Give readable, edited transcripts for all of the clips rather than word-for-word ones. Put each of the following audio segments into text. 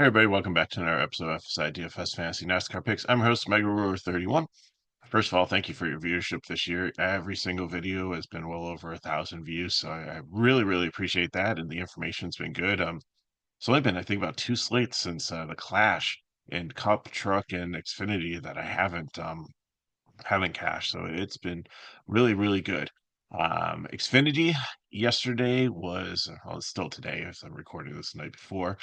Hey everybody, welcome back to another episode of FSIDFS Fantasy NASCAR Picks. I'm your host, MegaRuler31. First of all, thank you for your viewership this year. Every single video has been well over 1,000 views, so I really appreciate that, and the information's been good. It's only been, I think, about two slates since the Clash and Cup, Truck, and Xfinity that I haven't cashed, so it's been really good. Xfinity yesterday was, well, it's still today as I'm recording this the night before.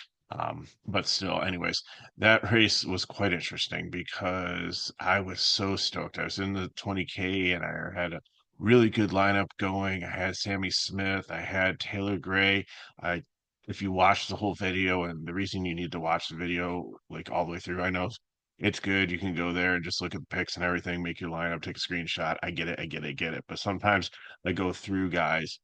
But still, anyways, that race was quite interesting because I was so stoked. I was in the 20K and I had a really good lineup going. I had Sammy Smith, I had Taylor Gray. I If you watch the whole video, and the reason you need to watch the video like all the way through, I know it's good. You can go there and just look at the picks and everything, make your lineup, take a screenshot. I get it. But sometimes I go through guys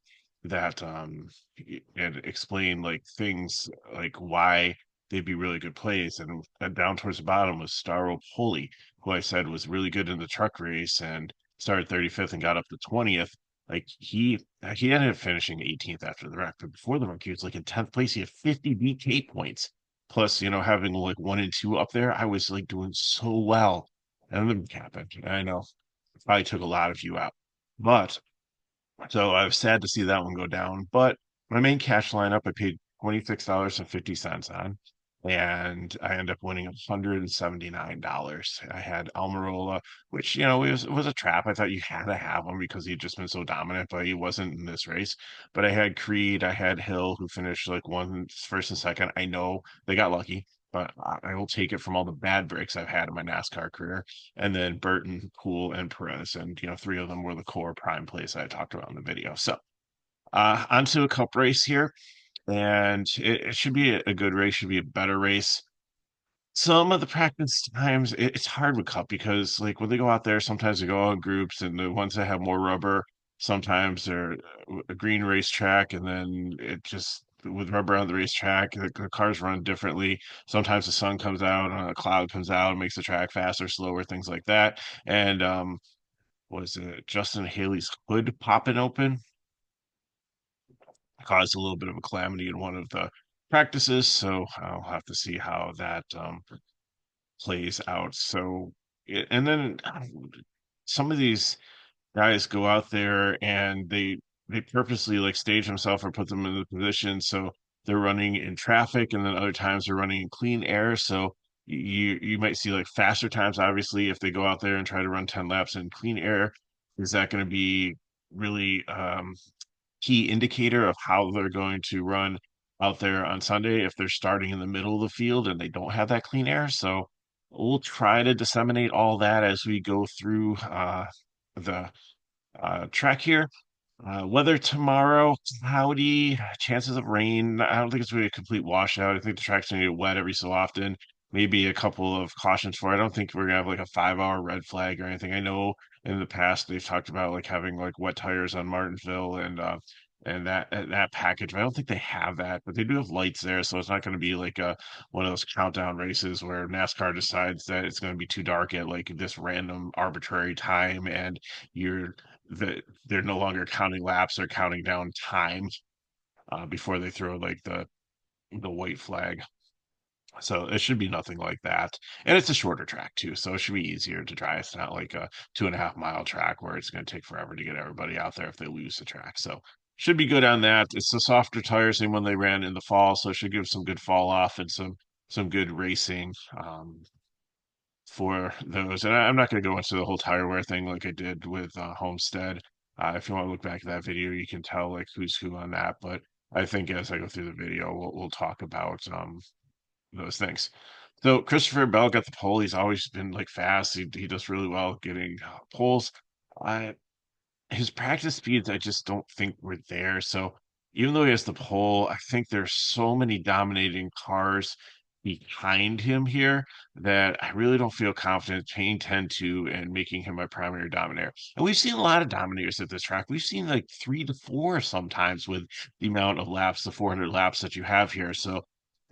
that and explain like things like why they'd be really good plays. And down towards the bottom was Starro Pulley, who I said was really good in the truck race and started 35th and got up to 20th. Like he ended up finishing 18th after the wreck, but before the wreck, he was like in 10th place. He had 50 DK points. Plus, having like one and two up there, I was like doing so well. And then it happened. I know probably took a lot of you out. But so I was sad to see that one go down. But my main cash lineup, I paid $26.50 on, and I ended up winning $179. I had Almirola, which was a trap. I thought you had to have him because he'd just been so dominant, but he wasn't in this race. But I had Creed, I had Hill, who finished like one first and second. I know they got lucky, but I will take it from all the bad breaks I've had in my NASCAR career. And then Burton, Poole, and Perez, and three of them were the core prime plays I talked about in the video. So onto a cup race here, and it should be a good race, should be a better race. Some of the practice times it's hard with cup because like when they go out there, sometimes they go out in groups, and the ones that have more rubber, sometimes they're a green racetrack, and then it just with rubber on the racetrack, the cars run differently. Sometimes the sun comes out, a cloud comes out, makes the track faster, slower, things like that. And was it Justin Haley's hood popping open? Caused a little bit of a calamity in one of the practices, so I'll have to see how that plays out. So, and then some of these guys go out there and they purposely like stage themselves or put them in the position so they're running in traffic, and then other times they're running in clean air. So you might see like faster times. Obviously, if they go out there and try to run 10 laps in clean air, is that going to be really key indicator of how they're going to run out there on Sunday if they're starting in the middle of the field and they don't have that clean air? So we'll try to disseminate all that as we go through the track here. Weather tomorrow, cloudy, chances of rain. I don't think it's going to be a complete washout. I think the track's going to get wet every so often. Maybe a couple of cautions for it. I don't think we're going to have like a 5 hour red flag or anything. I know in the past they've talked about like having like wet tires on Martinsville and that package. But I don't think they have that, but they do have lights there, so it's not going to be like a one of those countdown races where NASCAR decides that it's going to be too dark at like this random arbitrary time, and you're that they're no longer counting laps; they're counting down time before they throw like the white flag. So it should be nothing like that, and it's a shorter track too, so it should be easier to drive. It's not like a 2.5 mile track where it's going to take forever to get everybody out there if they lose the track. So should be good on that. It's the softer tires than when they ran in the fall, so it should give some good fall off and some good racing. For those. And I'm not going to go into the whole tire wear thing like I did with Homestead. If you want to look back at that video, you can tell like who's who on that. But I think as I go through the video, we'll talk about those things. So Christopher Bell got the pole. He's always been like fast. He does really well getting poles. I His practice speeds, I just don't think were there. So even though he has the pole, I think there's so many dominating cars behind him here that I really don't feel confident paying 10-2 and making him my primary dominator. And we've seen a lot of dominators at this track. We've seen like 3 to 4 sometimes with the amount of laps, the 400 laps that you have here. So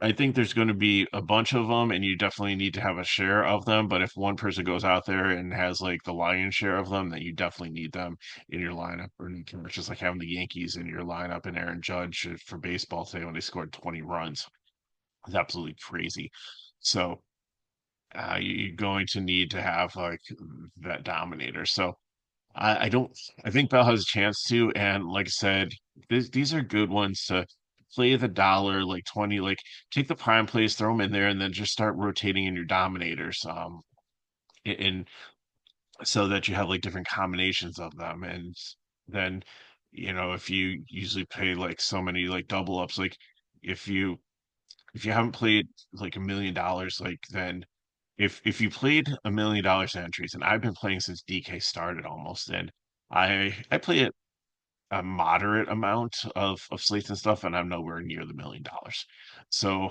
I think there's going to be a bunch of them, and you definitely need to have a share of them. But if one person goes out there and has like the lion's share of them, then you definitely need them in your lineup. Or it's just like having the Yankees in your lineup and Aaron Judge for baseball today when they scored 20 runs. is absolutely crazy. So you're going to need to have like that Dominator. So I don't. I think Bell has a chance to, and like I said, these are good ones to play the dollar like 20. Like take the prime plays, throw them in there, and then just start rotating in your Dominators. In so that you have like different combinations of them, and then if you usually pay like so many like double ups, like if you if you haven't played like $1 million, like then if you played $1 million entries, and I've been playing since DK started almost, and I play it a moderate amount of slates and stuff, and I'm nowhere near the $1 million. So,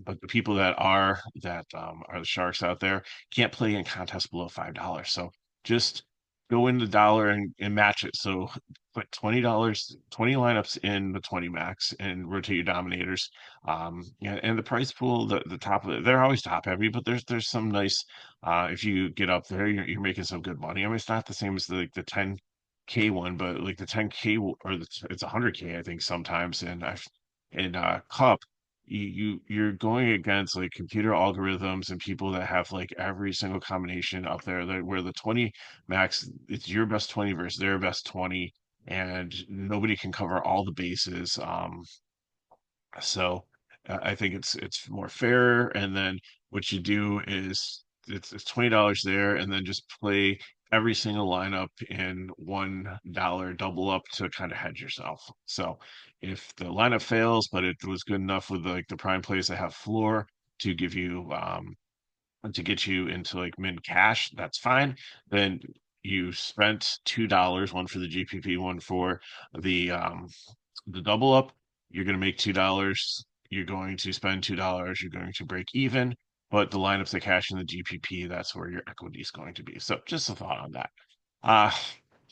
but the people that are the sharks out there can't play in contests below $5. So just go in the dollar and match it. So put $20, 20 lineups in the 20 max and rotate your dominators. And the price pool, the top of it, they're always top heavy, but there's some nice if you get up there, you're making some good money. I mean, it's not the same as the 10K one, but like the 10K it's 100K, I think sometimes. And I've in Cup, you're going against like computer algorithms and people that have like every single combination up there. Where the 20 max, it's your best 20 versus their best 20, and nobody can cover all the bases. So I think it's more fair. And then what you do is it's $20 there, and then just play every single lineup in $1 double up to kind of hedge yourself. So if the lineup fails, but it was good enough with like the prime plays that have floor to give you to get you into like min cash, that's fine. Then you spent $2, one for the GPP, one for the double up. You're going to make $2. You're going to spend $2. You're going to break even. But the lineups that cash in the GPP, that's where your equity is going to be. So just a thought on that. Uh,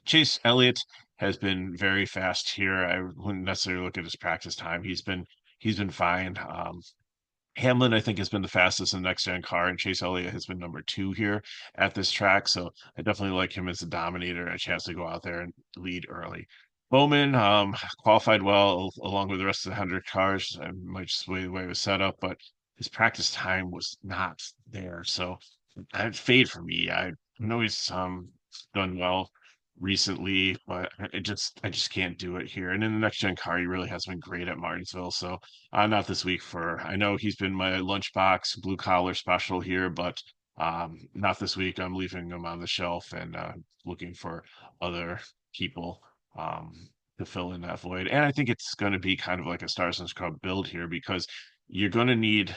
Chase Elliott has been very fast here. I wouldn't necessarily look at his practice time. He's been fine. Hamlin, I think, has been the fastest in the next gen car, and Chase Elliott has been number two here at this track. So I definitely like him as a dominator and a chance to go out there and lead early. Bowman qualified well along with the rest of the 100 cars. I might just the way it was set up, but his practice time was not there. So I'd fade for me. I know he's done well recently, but I just can't do it here. And in the next gen car, he really has been great at Martinsville. So not this week for I know he's been my lunchbox blue collar special here, but not this week. I'm leaving him on the shelf and looking for other people um to fill in that void. And I think it's going to be kind of like a Stars and Scrub build here because you're going to need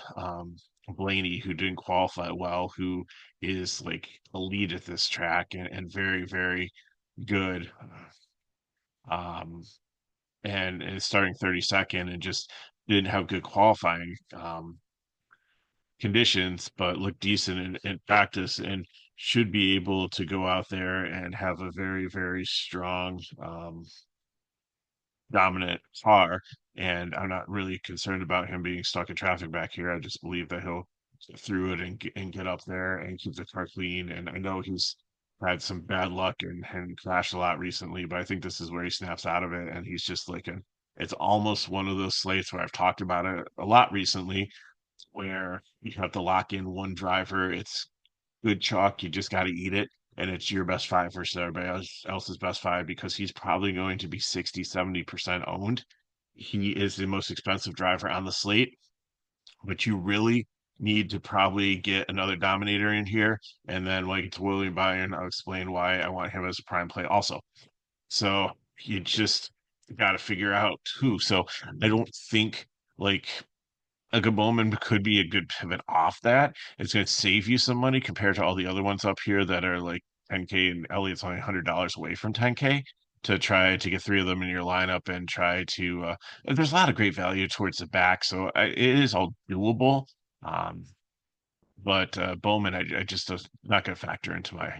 Blaney, who didn't qualify well, who is like a lead at this track and very, very good. Um, and is starting 32nd and just didn't have good qualifying conditions, but looked decent in practice and should be able to go out there and have a very, very strong dominant car. And I'm not really concerned about him being stuck in traffic back here. I just believe that he'll get through it and get up there and keep the car clean. And I know he's had some bad luck and crashed a lot recently, but I think this is where he snaps out of it. And he's just like it's almost one of those slates where I've talked about it a lot recently, where you have to lock in one driver. It's good chalk. You just got to eat it. And it's your best five versus everybody else's best five because he's probably going to be 60, 70% owned. He is the most expensive driver on the slate, but you really need to probably get another dominator in here. And then like it's William Byron, I'll explain why I want him as a prime play also. So you just got to figure out who. So I don't think like a good Bowman could be a good pivot off that. It's going to save you some money compared to all the other ones up here that are like 10K, and Elliott's only $100 away from 10K to try to get three of them in your lineup and try to. There's a lot of great value towards the back, so it is all doable. Um, but Bowman, I just not going to factor into my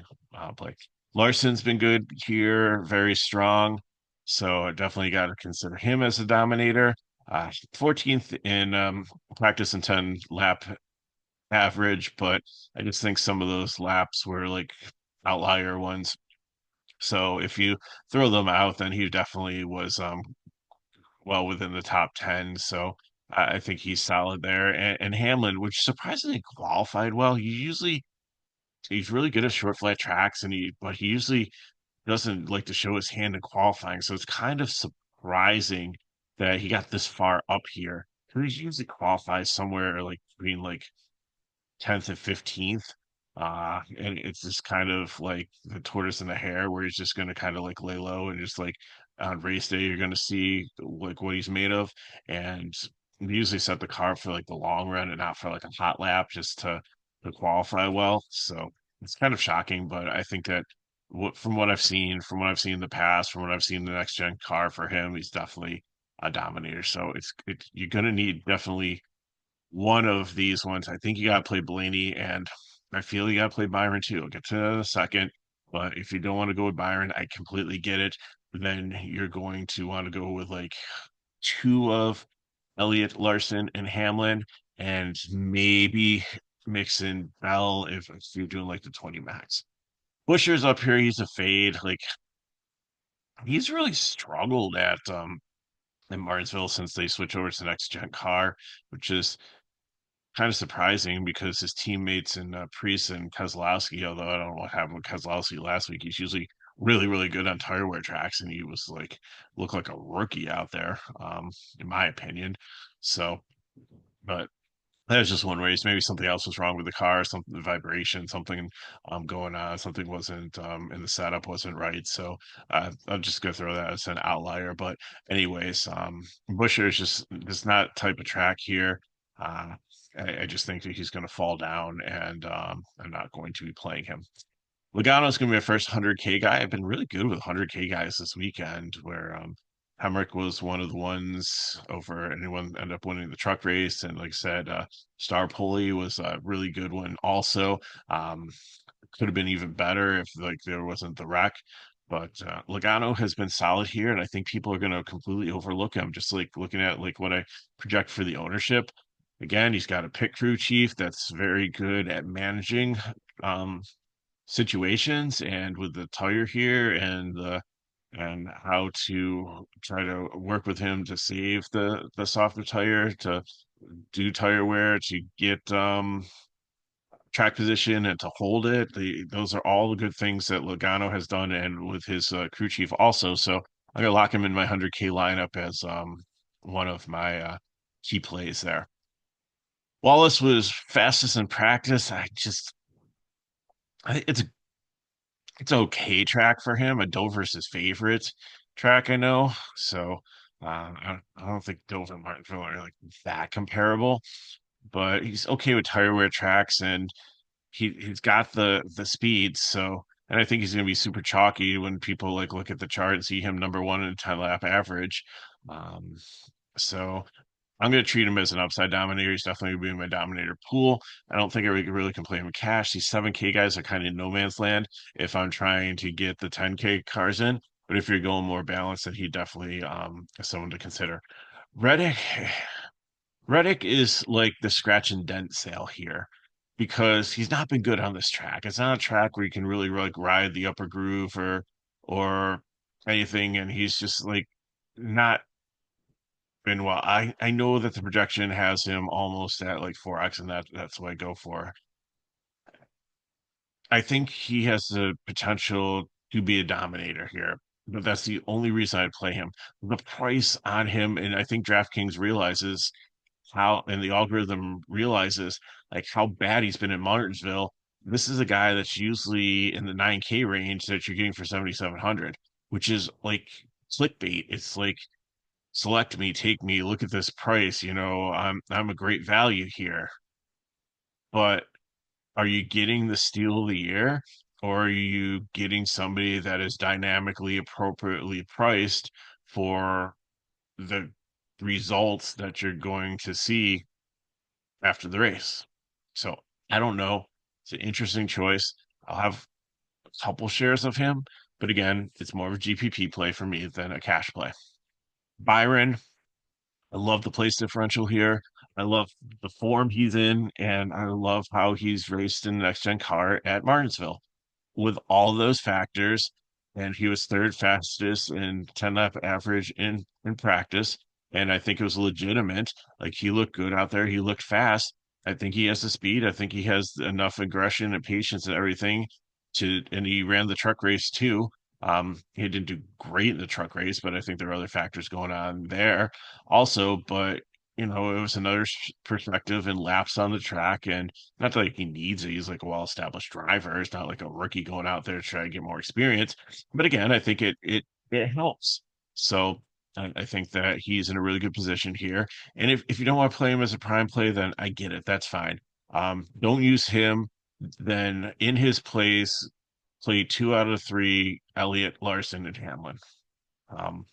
play. Larson's been good here, very strong. So I definitely got to consider him as a dominator. 14th in practice and 10 lap average, but I just think some of those laps were like outlier ones. So if you throw them out, then he definitely was well within the top 10. So I think he's solid there. And Hamlin, which surprisingly qualified well. He's really good at short flat tracks, but he usually doesn't like to show his hand in qualifying. So it's kind of surprising that he got this far up here. 'Cause he usually qualifies somewhere like between like 10th and 15th. And it's just kind of like the tortoise and the hare, where he's just going to kind of like lay low and just like on race day, you're going to see like what he's made of. And they usually set the car for like the long run and not for like a hot lap just to qualify well. So it's kind of shocking, but I think that from what I've seen in the past, from what I've seen the next gen car for him, he's definitely a dominator. So it's you're going to need definitely one of these ones. I think you got to play Blaney, and I feel you got to play Byron too. I'll get to that in a second. But if you don't want to go with Byron, I completely get it. Then you're going to want to go with like two of Elliott, Larson, and Hamlin, and maybe mix in Bell if you're doing like the 20 max. Busher's up here. He's a fade. Like he's really struggled at Martinsville since they switched over to the next gen car, which is kind of surprising because his teammates in Priest and Keselowski, although I don't know what happened with Keselowski last week, he's usually really, really good on tire wear tracks, and he was like looked like a rookie out there, in my opinion. So, but that was just one race. Maybe something else was wrong with the car, something the vibration, something going on, something wasn't in the setup wasn't right. So I'm just gonna throw that as an outlier. But anyways, Busher is just not type of track here. Uh, I just think that he's gonna fall down, and I'm not going to be playing him. Logano's going to be my first 100K guy. I've been really good with 100K guys this weekend, where Hemrick was one of the ones over anyone ended up winning the truck race. And like I said, Star Pulley was a really good one also. Um, could have been even better if like there wasn't the wreck. But Logano has been solid here, and I think people are going to completely overlook him. Just like looking at like what I project for the ownership. Again, he's got a pit crew chief that's very good at managing um, situations, and with the tire here and how to try to work with him to save the softer tire, to do tire wear, to get track position and to hold it. Those are all the good things that Logano has done, and with his crew chief also. So I'm gonna lock him in my 100K lineup as one of my key plays there. Wallace was fastest in practice. It's it's okay track for him. A Dover's his favorite track, I know. So I don't think Dover and Martinsville are like that comparable, but he's okay with tire wear tracks, and he's got the speed. So, and I think he's going to be super chalky when people like look at the chart and see him number one in 10 lap average. Um, so I'm going to treat him as an upside dominator. He's definitely going to be in my dominator pool. I don't think I really can play him in cash. These 7K guys are kind of in no man's land if I'm trying to get the 10K cars in. But if you're going more balanced, then he definitely is someone to consider. Reddick, Reddick is like the scratch and dent sale here because he's not been good on this track. It's not a track where you can really like ride the upper groove or anything, and he's just like not been well. I know that the projection has him almost at like 4x, and that's what I go for. I think he has the potential to be a dominator here, but that's the only reason I'd play him. The price on him, and I think DraftKings realizes how, and the algorithm realizes like how bad he's been in Martinsville. This is a guy that's usually in the 9K range that you're getting for 7,700, which is like clickbait. It's like select me, take me, look at this price, I'm a great value here. But are you getting the steal of the year, or are you getting somebody that is dynamically appropriately priced for the results that you're going to see after the race? So I don't know. It's an interesting choice. I'll have a couple shares of him, but again, it's more of a GPP play for me than a cash play. Byron, I love the place differential here. I love the form he's in, and I love how he's raced in the next gen car at Martinsville. With all those factors, and he was third fastest in 10 lap average in practice. and I think it was legitimate. Like he looked good out there. He looked fast. I think he has the speed. I think he has enough aggression and patience and everything and he ran the truck race too. He didn't do great in the truck race, but I think there are other factors going on there also. But it was another perspective and laps on the track, and not that like he needs it. He's like a well-established driver. It's not like a rookie going out there to try to get more experience. But again, I think it helps. So I think that he's in a really good position here. And if you don't want to play him as a prime play, then I get it. That's fine. Don't use him. Then in his place, play 2 out of 3 Elliott, Larson, and Hamlin. Um,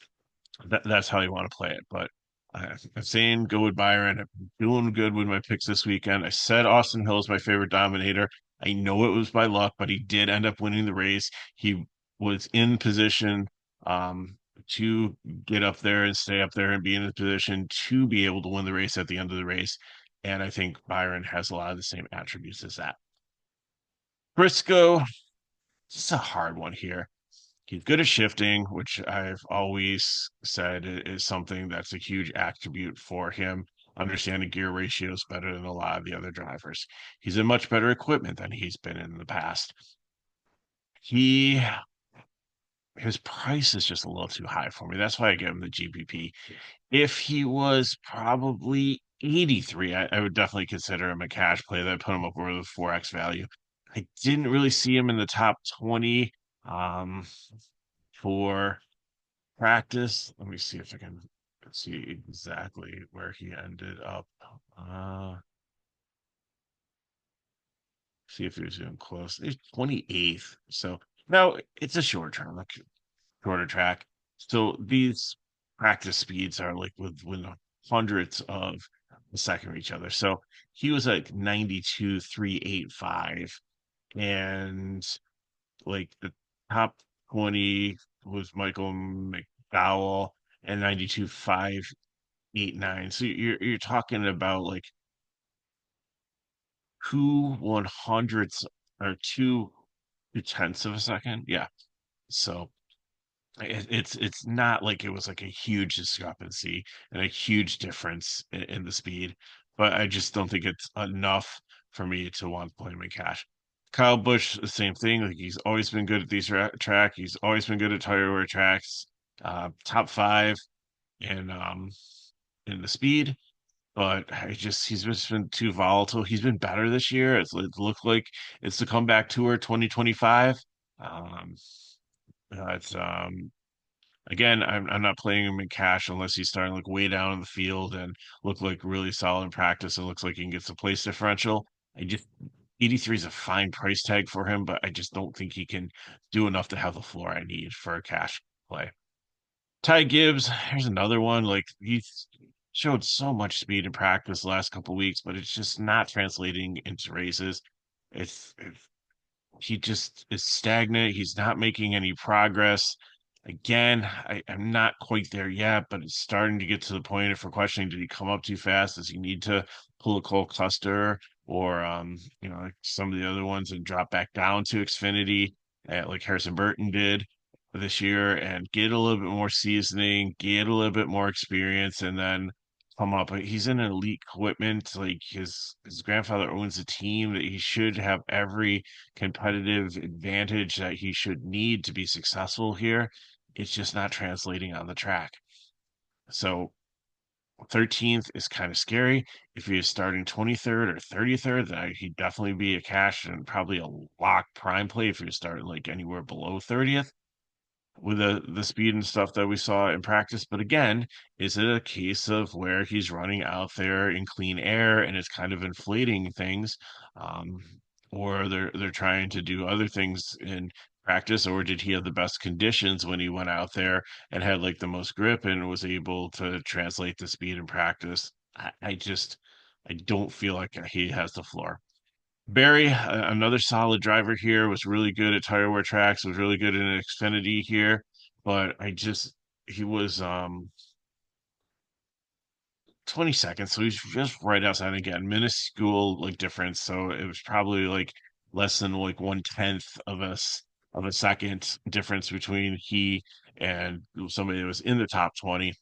that's how you want to play it. But I'm saying go with Byron. I'm doing good with my picks this weekend. I said Austin Hill is my favorite Dominator. I know it was by luck, but he did end up winning the race. He was in position to get up there and stay up there and be in a position to be able to win the race at the end of the race. And I think Byron has a lot of the same attributes as that. Briscoe, it's a hard one here. He's good at shifting, which I've always said is something that's a huge attribute for him. Understanding gear ratios better than a lot of the other drivers. He's in much better equipment than he's been in the past. He his price is just a little too high for me. That's why I give him the GPP. If he was probably 83, I would definitely consider him a cash play that put him up over the 4x value. I didn't really see him in the top 20 for practice. Let me see if I can see exactly where he ended up. Uh, see if he was even close. He's 28th. So now it's a shorter track. So these practice speeds are like with hundreds of a second of each other. So he was like 92,385, and like the top 20 was Michael McDowell and 92,589. So you're talking about like 2/100ths or 2/10ths of a second. Yeah. So it's not like it was like a huge discrepancy and a huge difference in the speed, but I just don't think it's enough for me to want to play him in cash. Kyle Busch, the same thing. Like he's always been good at these track. He's always been good at tire wear tracks. Top five in in the speed, but he's just been too volatile. He's been better this year. It looked like it's the comeback tour 2025. Um, it's Again, I'm not playing him in cash unless he's starting like way down in the field and look like really solid in practice and looks like he can get some place differential. I just 83 is a fine price tag for him, but I just don't think he can do enough to have the floor I need for a cash play. Ty Gibbs, here's another one. Like he's showed so much speed in practice the last couple weeks, but it's just not translating into races. It's he just is stagnant. He's not making any progress. Again, I'm not quite there yet, but it's starting to get to the point if we're questioning, did he come up too fast? Does he need to pull a Cole Custer or like some of the other ones and drop back down to Xfinity like Harrison Burton did this year and get a little bit more seasoning, get a little bit more experience, and then come up. He's in elite equipment. Like his grandfather owns a team that he should have every competitive advantage that he should need to be successful here. It's just not translating on the track. So 13th is kind of scary. If he is starting 23rd or 33rd, then he'd definitely be a cash and probably a lock prime play if he was starting like anywhere below 30th with the speed and stuff that we saw in practice. But again, is it a case of where he's running out there in clean air and it's kind of inflating things, um, or they're trying to do other things in practice, or did he have the best conditions when he went out there and had like the most grip and was able to translate the speed in practice? I don't feel like he has the floor. Barry, another solid driver here, was really good at tire wear tracks, was really good in Xfinity here, but he was 22nd, so he's just right outside again, minuscule like difference. So it was probably like less than like 1/10 of a second difference between he and somebody that was in the top 20.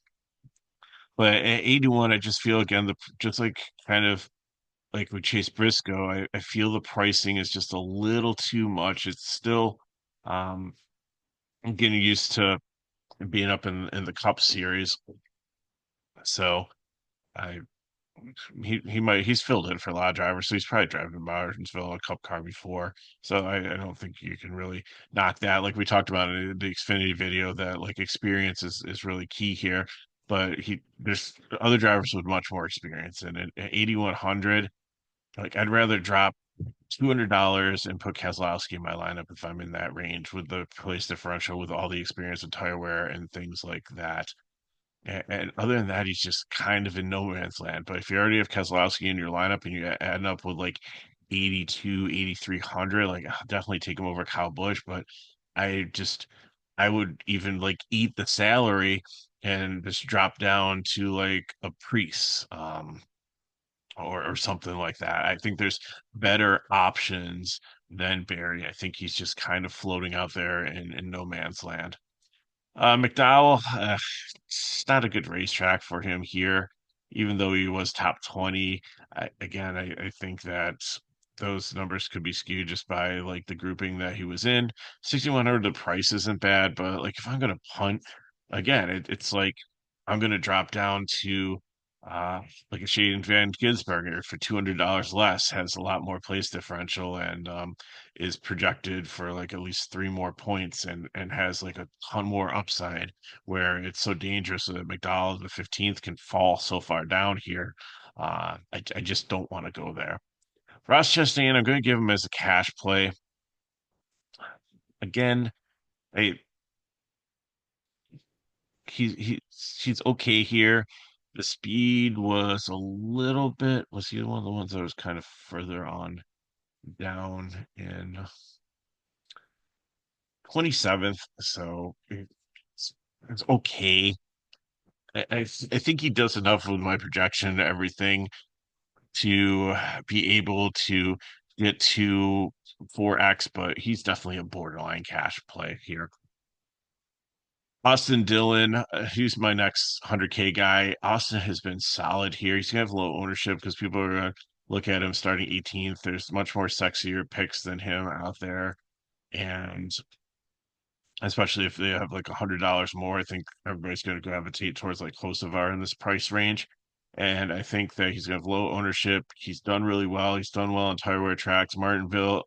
But at 81, I just feel again just like kind of like with Chase Briscoe, I feel the pricing is just a little too much. It's still I'm getting used to being up in the Cup Series, so I he's filled in for a lot of drivers, so he's probably driven Martinsville a Cup car before. So I don't think you can really knock that. Like we talked about in the Xfinity video, that like experience is really key here. But there's other drivers with much more experience, and at 8,100, like I'd rather drop $200 and put Keselowski in my lineup if I'm in that range with the place differential, with all the experience and tire wear and things like that. And other than that, he's just kind of in no man's land. But if you already have Keselowski in your lineup and you end up with like 82, 8,300, like I'll definitely take him over Kyle Busch. But I just, I would even like eat the salary and just drop down to like a Priest, or something like that. I think there's better options than Barry. I think he's just kind of floating out there in no man's land. McDowell, it's not a good racetrack for him here, even though he was top 20. I think that those numbers could be skewed just by like the grouping that he was in. 6,100, the price isn't bad, but like if I'm gonna punt, again, it's like I'm gonna drop down to uh like a Shaden Van Gisberger for $200 less, has a lot more place differential, and is projected for like at least three more points, and has like a ton more upside, where it's so dangerous that McDowell the 15th can fall so far down here. I just don't want to go there. Ross Chastain, I'm going to give him as a cash play. Again, I, he's okay here. The speed was a little bit, was he one of the ones that was kind of further on down in 27th? So it's okay. I think he does enough with my projection and everything to be able to get to 4x, but he's definitely a borderline cash play here. Austin Dillon, he's my next 100K guy. Austin has been solid here. He's gonna have low ownership because people are gonna look at him starting 18th. There's much more sexier picks than him out there, and especially if they have like $100 more, I think everybody's going to gravitate towards like Kosovar in this price range. And I think that he's going to have low ownership. He's done really well. He's done well on tire wear tracks. Martinville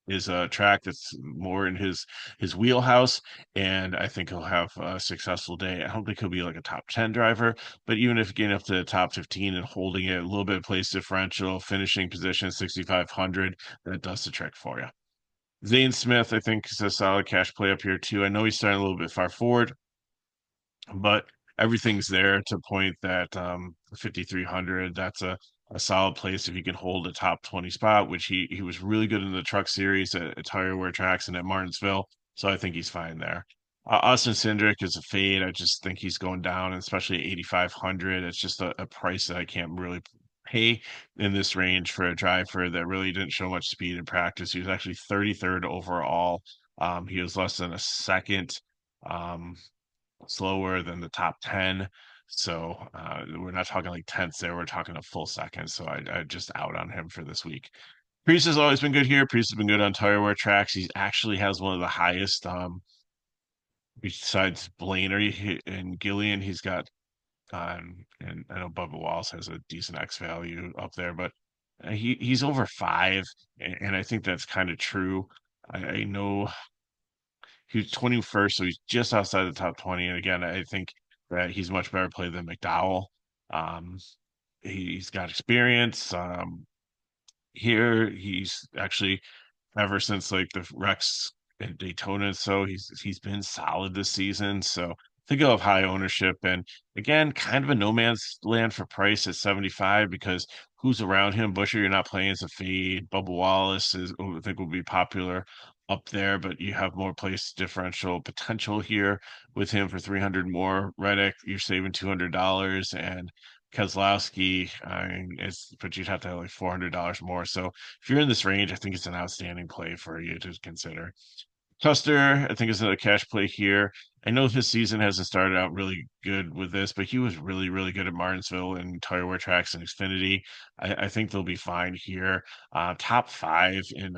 is a track that's more in his wheelhouse, and I think he'll have a successful day. I don't think he'll be like a top 10 driver, but even if getting up to the top 15 and holding it, a little bit of place differential, finishing position 6,500, that does the trick for you. Zane Smith, I think, is a solid cash play up here too. I know he's starting a little bit far forward, but everything's there to point that 5,300. That's a solid place if you can hold a top 20 spot, which he was really good in the Truck Series at Tire Wear Tracks and at Martinsville. So I think he's fine there. Austin Cindric is a fade. I just think he's going down, especially at 8,500. It's just a price that I can't really pay in this range for a driver that really didn't show much speed in practice. He was actually 33rd overall. He was less than a second um, slower than the top 10. So we're not talking like tenths there. We're talking a full second. So I just out on him for this week. Priest has always been good here. Priest has been good on tire wear tracks. He actually has one of the highest, besides Blaney and Gillian. He's got, and I know Bubba Wallace has a decent X value up there, but he's over 5, and I think that's kind of true. I know he was 21st, so he's just outside the top 20. And again, I think that he's much better play than McDowell. Um, he's got experience. Here, he's actually ever since like the Rex and Daytona. So he's been solid this season. So think of high ownership, and again, kind of a no man's land for price at 75, because who's around him? Busher, you're not playing as a fade. Bubba Wallace is, I think, will be popular up there, but you have more place differential potential here with him for 300 more. Reddick, you're saving $200, and Keselowski, I mean, but you'd have to have like $400 more. So if you're in this range, I think it's an outstanding play for you to consider. Custer, I think, is another cash play here. I know his season hasn't started out really good with this, but he was really, really good at Martinsville and tire wear tracks and Xfinity. I think they'll be fine here. Top five in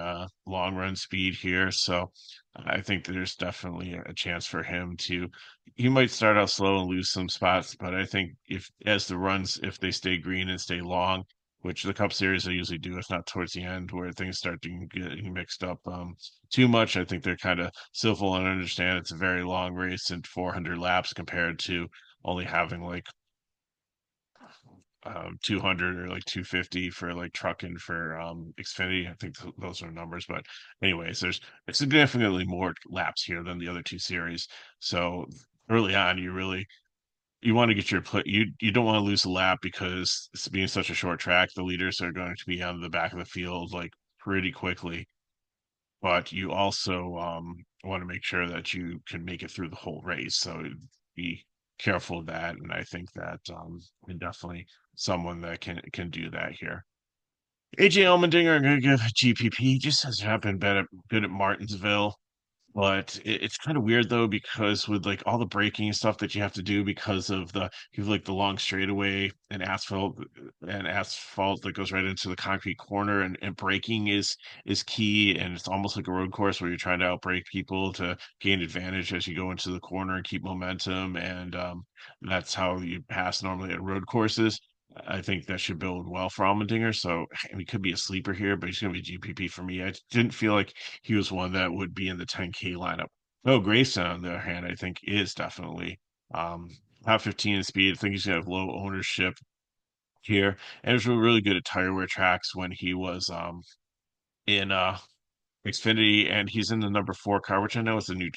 long run speed here. So I think there's definitely a chance for him to. He might start out slow and lose some spots, but I think if as the runs, if they stay green and stay long, which the Cup Series they usually do, if not towards the end where things start to get mixed up. Too much. I think they're kind of civil and understand it's a very long race and 400 laps compared to only having like 200 or like 250 for like trucking for Xfinity. I think those are numbers, but anyways, there's significantly more laps here than the other two series. So early on, you want to get your play. You don't want to lose a lap because it's being such a short track. The leaders are going to be on the back of the field like pretty quickly, but you also want to make sure that you can make it through the whole race. So be careful of that. And I think that and definitely someone that can do that here. AJ Allmendinger, I'm going to give GPP. Just has not been good at Martinsville. But it's kind of weird though, because with like all the braking and stuff that you have to do because of you have like the long straightaway and asphalt that goes right into the concrete corner and braking is key. And it's almost like a road course where you're trying to outbrake people to gain advantage as you go into the corner and keep momentum. And that's how you pass normally at road courses. I think that should build well for Allmendinger. So he could be a sleeper here, but he's going to be GPP for me. I didn't feel like he was one that would be in the 10K lineup. Oh, Grayson, on the other hand, I think is definitely um, top 15 in speed. I think he's going to have low ownership here. And he was really good at tire wear tracks when he was in Xfinity, and he's in the number 4 car, which I know is the new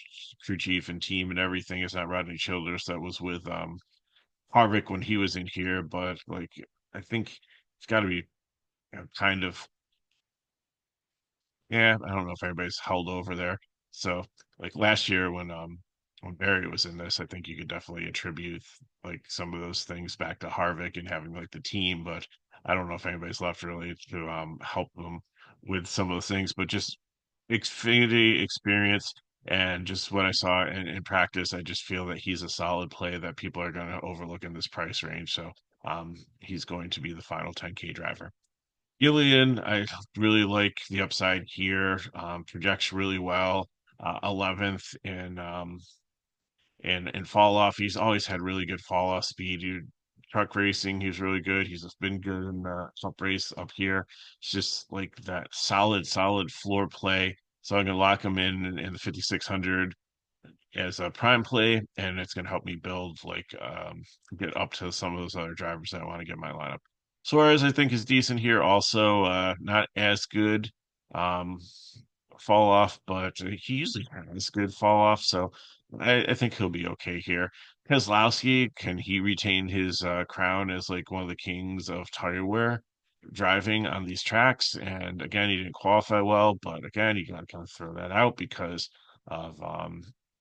crew chief and team and everything. It's not Rodney Childers that was with Harvick when he was in here, but like I think it's got to be kind of yeah, I don't know if everybody's held over there. So like last year when Barry was in this, I think you could definitely attribute like some of those things back to Harvick and having like the team, but I don't know if anybody's left really to help them with some of those things, but just Xfinity experience and just what I saw in practice, I just feel that he's a solid play that people are going to overlook in this price range. So he's going to be the final 10K driver. Gillian, I really like the upside here. Projects really well. 11th in fall off. He's always had really good fall off speed. Truck racing, he's really good. He's just been good in the cup race up here. It's just like that solid floor play. So I'm gonna lock him in the 5600 as a prime play, and it's gonna help me build like get up to some of those other drivers that I want to get in my lineup. Suarez, I think, is decent here. Also, not as good um, fall off, but he usually has good fall off. So I think he'll be okay here. Keselowski, can he retain his crown as like one of the kings of tire wear driving on these tracks? And again, he didn't qualify well, but again, you got to kind of throw that out because of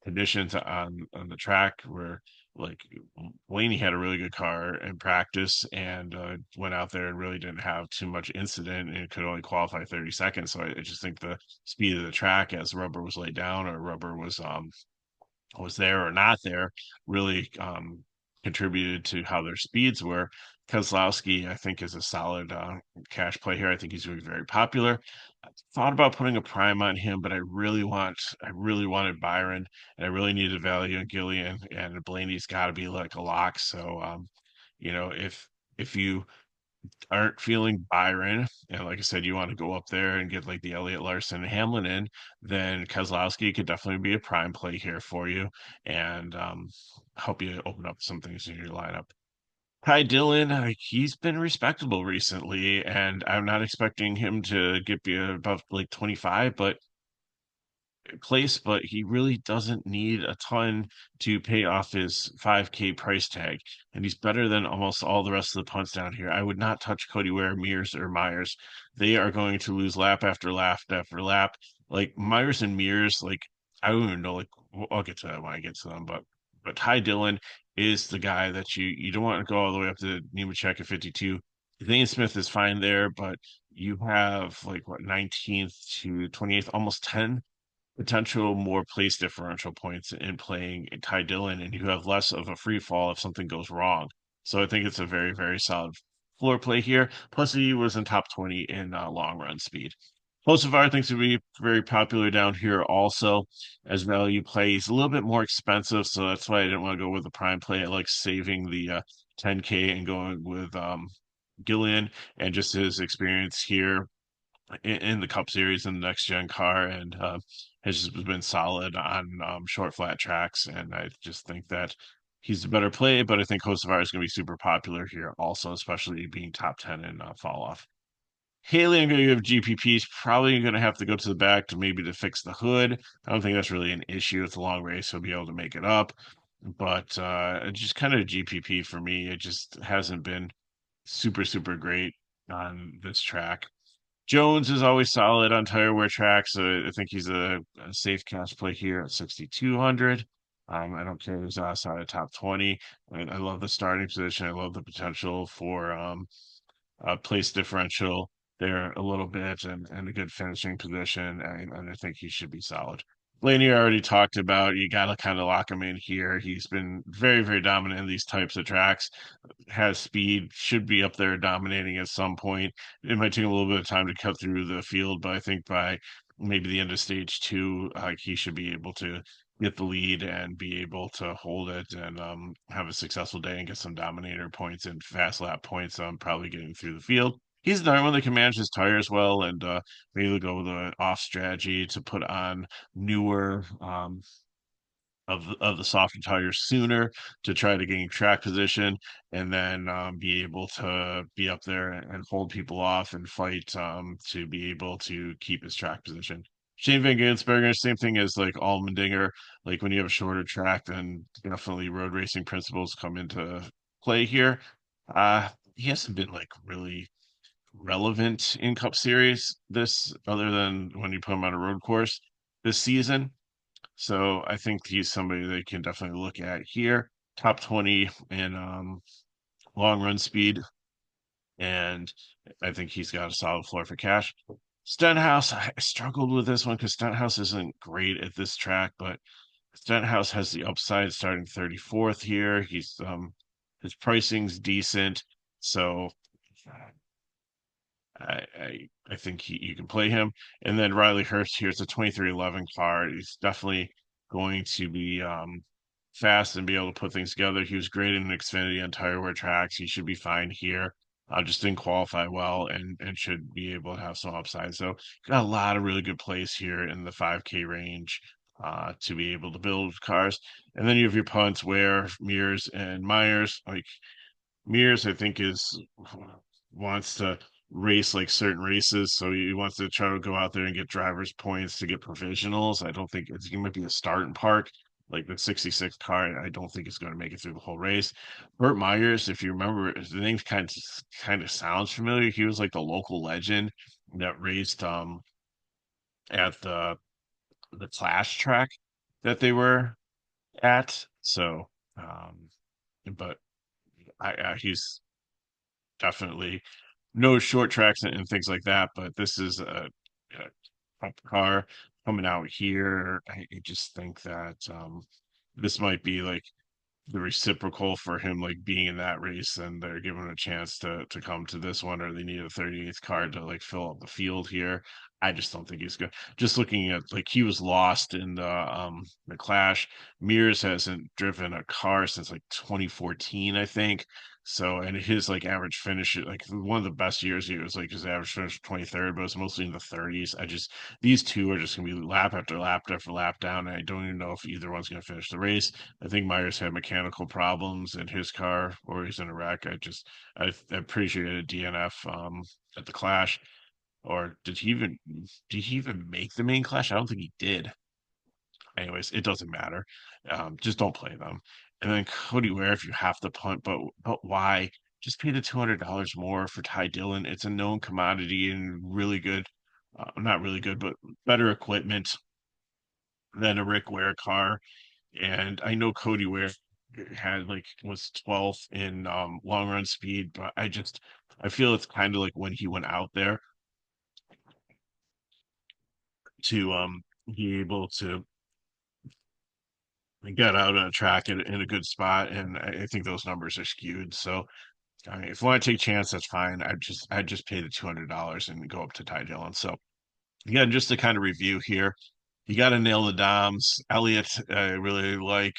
conditions on the track where like Blaney had a really good car in practice and went out there and really didn't have too much incident and could only qualify 30 seconds. So I just think the speed of the track as rubber was laid down or rubber was there or not there really contributed to how their speeds were. Keselowski, I think, is a solid cash play here. I think he's very popular. I thought about putting a prime on him, but I really wanted Byron, and I really needed value in Gillian, and Blaney's got to be like a lock. So, if you aren't feeling Byron, and like I said, you want to go up there and get like the Elliott Larson and Hamlin in, then Keselowski could definitely be a prime play here for you and help you open up some things in your lineup. Ty Dillon, he's been respectable recently, and I'm not expecting him to get be above like 25, but place, but he really doesn't need a ton to pay off his 5K price tag. And he's better than almost all the rest of the punts down here. I would not touch Cody Ware, Mears, or Myers. They are going to lose lap after lap after lap. Like Myers and Mears, like I don't even know, like I'll get to that when I get to them, but Ty Dillon is the guy that you don't want to go all the way up to Nemechek at 52. Zane Smith is fine there, but you have like what 19th to 28th, almost 10 potential more place differential points in playing Ty Dillon, and you have less of a free fall if something goes wrong. So I think it's a very, very solid floor play here. Plus, he was in top 20 in long run speed. Hocevar thinks to be very popular down here also as value play. He's a little bit more expensive, so that's why I didn't want to go with the prime play. I like saving the 10K and going with Gillian and just his experience here in the Cup Series and the next gen car, and has just been solid on short flat tracks. And I just think that he's a better play, but I think Hocevar is going to be super popular here also, especially being top 10 in fall off. Haley, I'm going to give GPP is probably going to have to go to the back to maybe to fix the hood. I don't think that's really an issue. It's a long race. He'll be able to make it up. But just kind of GPP for me, it just hasn't been super, super great on this track. Jones is always solid on tire wear tracks, so I think he's a safe cash play here at 6,200. I don't care if he's outside of top 20. I love the starting position. I love the potential for place differential there a little bit and a good finishing position. And I think he should be solid. Blaney I already talked about. You got to kind of lock him in here. He's been very, very dominant in these types of tracks, has speed, should be up there dominating at some point. It might take a little bit of time to cut through the field, but I think by maybe the end of stage two, he should be able to get the lead and be able to hold it and have a successful day and get some dominator points and fast lap points. Probably getting through the field. He's another one that can manage his tires well and maybe go with an off strategy to put on newer of the softer tires sooner to try to gain track position and then be able to be up there and hold people off and fight to be able to keep his track position. Shane Van Gisbergen, same thing as like Allmendinger. Like when you have a shorter track, then definitely road racing principles come into play here. He hasn't been like really relevant in Cup Series this, other than when you put him on a road course this season. So I think he's somebody they can definitely look at here. Top 20 in long run speed, and I think he's got a solid floor for cash. Stenhouse, I struggled with this one because Stenhouse isn't great at this track, but Stenhouse has the upside starting 34th here. He's his pricing's decent, so I think you can play him. And then Riley Hurst here. It's a 2311 car. He's definitely going to be fast and be able to put things together. He was great in Xfinity on tire wear tracks. He should be fine here. Just didn't qualify well and should be able to have some upside. So got a lot of really good plays here in the 5K range to be able to build cars. And then you have your punts, Ware, Mears, and Myers. Like Mears, I think is wants to race like certain races, so he wants to try to go out there and get drivers points to get provisionals. I don't think it's going to be a start and park like the 66 car. I don't think it's going to make it through the whole race. Burt Myers, if you remember, the name kind of sounds familiar. He was like the local legend that raced at the Clash track that they were at. So, but he's definitely no short tracks and things like that, but this is a top car coming out here. I just think that this might be like the reciprocal for him, like being in that race, and they're giving him a chance to come to this one, or they need a 38th car to like fill up the field here. I just don't think he's good. Just looking at like he was lost in the Clash. Mears hasn't driven a car since like 2014, I think. So and his like average finish, like one of the best years he was like his average finish 23rd, but it's mostly in the 30s. I just these two are just gonna be lap after lap after lap down, and I don't even know if either one's gonna finish the race. I think Myers had mechanical problems in his car, or he's in a wreck. I appreciated a DNF at the Clash, or did he even make the main Clash? I don't think he did. Anyways, it doesn't matter. Just don't play them. And then Cody Ware, if you have to punt, but why? Just pay the $200 more for Ty Dillon. It's a known commodity and really good, not really good, but better equipment than a Rick Ware car. And I know Cody Ware had like was 12th in long run speed, but I feel it's kind of like when he went out there to be able to get out on a track in a good spot. And I think those numbers are skewed. So I mean, if you want to take a chance, that's fine. I'd just pay the $200 and go up to Ty Dillon. So again, just to kind of review here, you got to nail the Doms. Elliott, I really like.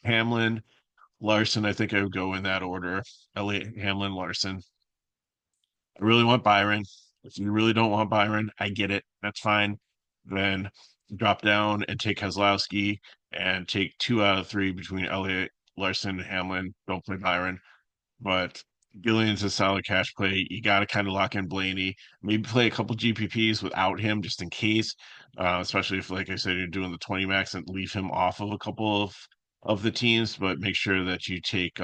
Hamlin, Larson, I think I would go in that order. Elliott, Hamlin, Larson. I really want Byron. If you really don't want Byron, I get it. That's fine. Then drop down and take Keselowski and take 2 out of 3 between Elliott, Larson, and Hamlin. Don't play Byron. But Gillian's a solid cash play. You got to kind of lock in Blaney. Maybe play a couple GPPs without him just in case, especially if, like I said, you're doing the 20 max and leave him off of a couple of the teams. But make sure that you take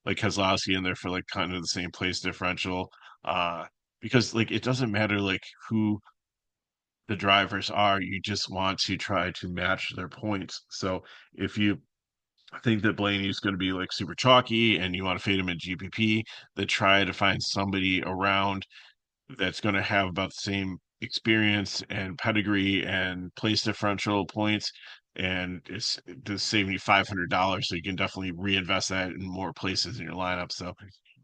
like Keselowski in there for like kind of the same place differential. Uh, because like it doesn't matter like who the drivers are, you just want to try to match their points. So if you think that Blaney's going to be like super chalky and you want to fade him in GPP, then try to find somebody around that's going to have about the same experience and pedigree and place differential points, and it's to save you $500, so you can definitely reinvest that in more places in your lineup. So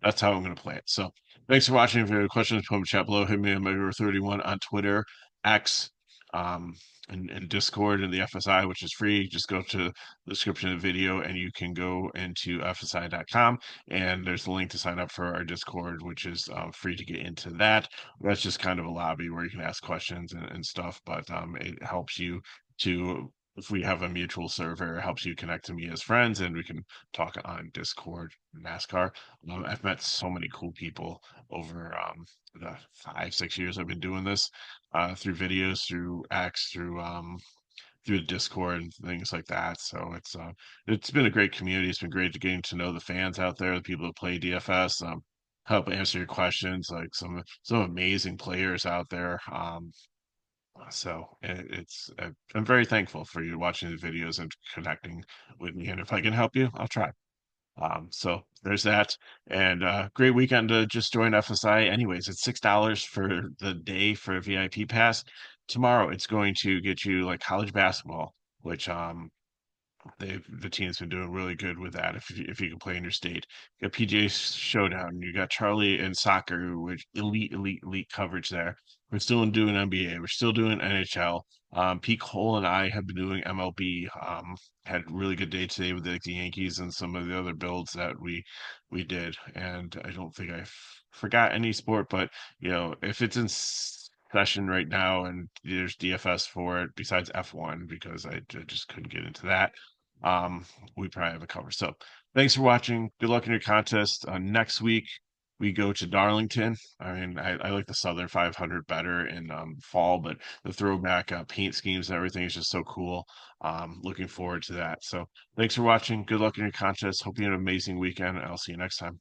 that's how I'm going to play it. So thanks for watching. If you have questions, put them in the chat below. Hit me on Megor31 on Twitter, X, um, and Discord and the FSI, which is free. Just go to the description of the video and you can go into FSI.com, and there's a link to sign up for our Discord, which is free to get into that. That's just kind of a lobby where you can ask questions and stuff, but it helps you to, if we have a mutual server, it helps you connect to me as friends and we can talk on Discord, NASCAR. I've met so many cool people over the 5, 6 years I've been doing this, through videos, through X, through Discord and things like that. So it's been a great community. It's been great to getting to know the fans out there, the people that play DFS, help answer your questions, like some amazing players out there. So I'm very thankful for you watching the videos and connecting with me. And if I can help you, I'll try. So there's that. And great weekend to just join FSI. Anyways, it's $6 for the day for a VIP pass. Tomorrow it's going to get you like college basketball, which the team's been doing really good with that. If you can play in your state, you got PGA Showdown, you got Charlie and soccer, which elite coverage there. We're still doing NBA, we're still doing NHL. Pete Cole and I have been doing MLB. Had a really good day today with the Yankees and some of the other builds that we did. And I don't think forgot any sport, but if it's in session right now and there's DFS for it besides F1 because I just couldn't get into that, um, we probably have a cover. So thanks for watching. Good luck in your contest. Next week we go to Darlington. I mean, I like the Southern 500 better in fall, but the throwback paint schemes and everything is just so cool. Looking forward to that. So thanks for watching. Good luck in your contest. Hope you have an amazing weekend. And I'll see you next time.